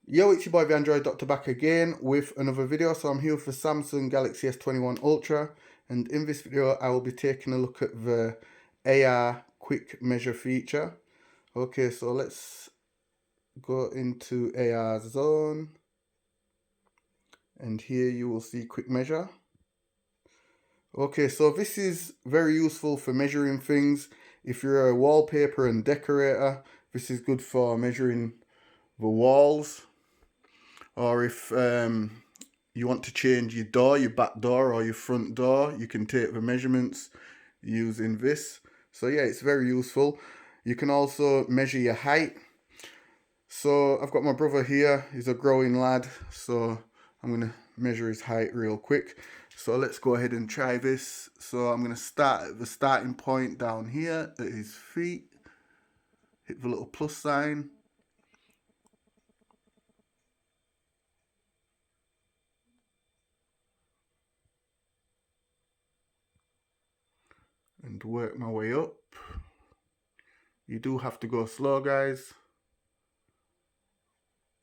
Yo, it's your boy the Android Doctor back again with another video. So I'm here with the Samsung Galaxy S21 Ultra, and in this video I will be taking a look at the AR quick measure feature. Okay, so let's go into AR zone, and here you will see quick measure. Okay, so this is very useful for measuring things. If you're a wallpaper and decorator, this is good for measuring the walls. Or if you want to change your door, your back door or your front door, you can take the measurements using this. So yeah, it's very useful. You can also measure your height. So I've got my brother here, he's a growing lad, so I'm going to measure his height real quick. So let's go ahead and try this. So I'm going to start at the starting point down here at his feet. Hit the little plus sign. And work my way up. You do have to go slow, guys,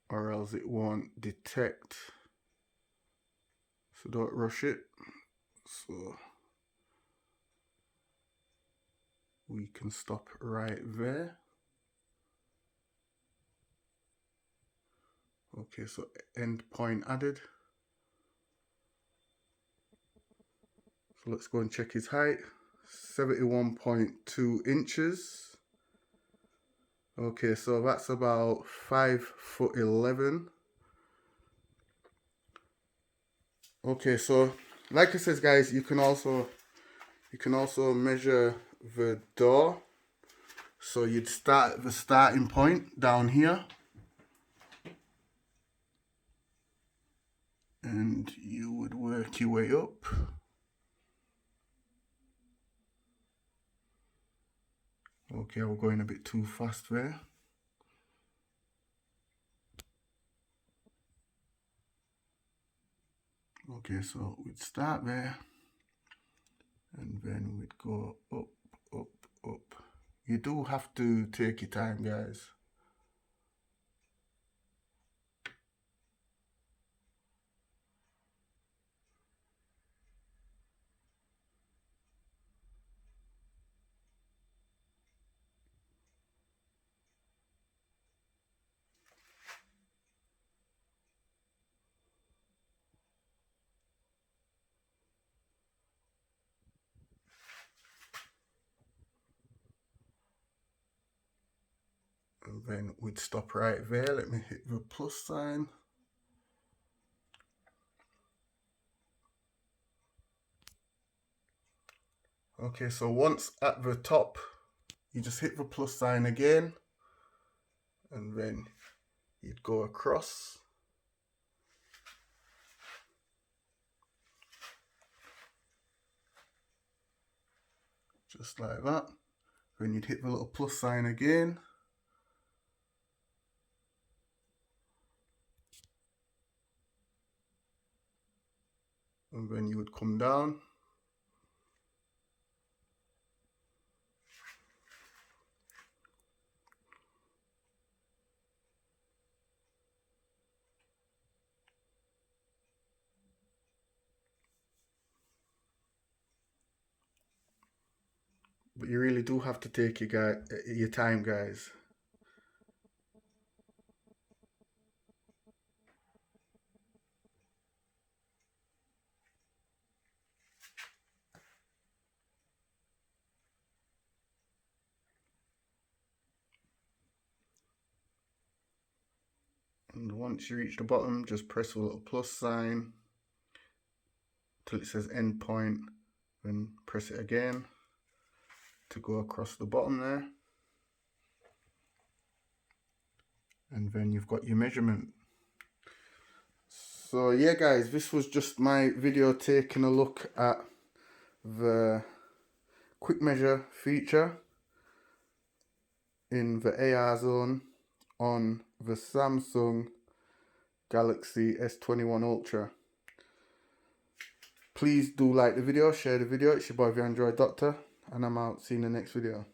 or else it won't detect. So don't rush it. So we can stop right there. Okay, so end point added. So let's go and check his height. 71.2 inches. Okay, so that's about 5'11". Okay, so like I said, guys, you can also measure the door. So you'd start at the starting point down here, and you would work your way up. Okay, we're going a bit too fast there. Okay, so we'd start there, and then we'd go up, up, up. You do have to take your time, guys. And then we'd stop right there. Let me hit the plus sign. Okay, so once at the top, you just hit the plus sign again, and then you'd go across. Just like that. Then you'd hit the little plus sign again. And then you would come down. But you really do have to take your time, guys. And once you reach the bottom, just press the little plus sign till it says end point, then press it again to go across the bottom there. And then you've got your measurement. So yeah, guys, this was just my video taking a look at the quick measure feature in the AR zone on the Samsung Galaxy S21 Ultra. Please do like the video, share the video. It's your boy the Android Doctor, and I'm out. See you in the next video.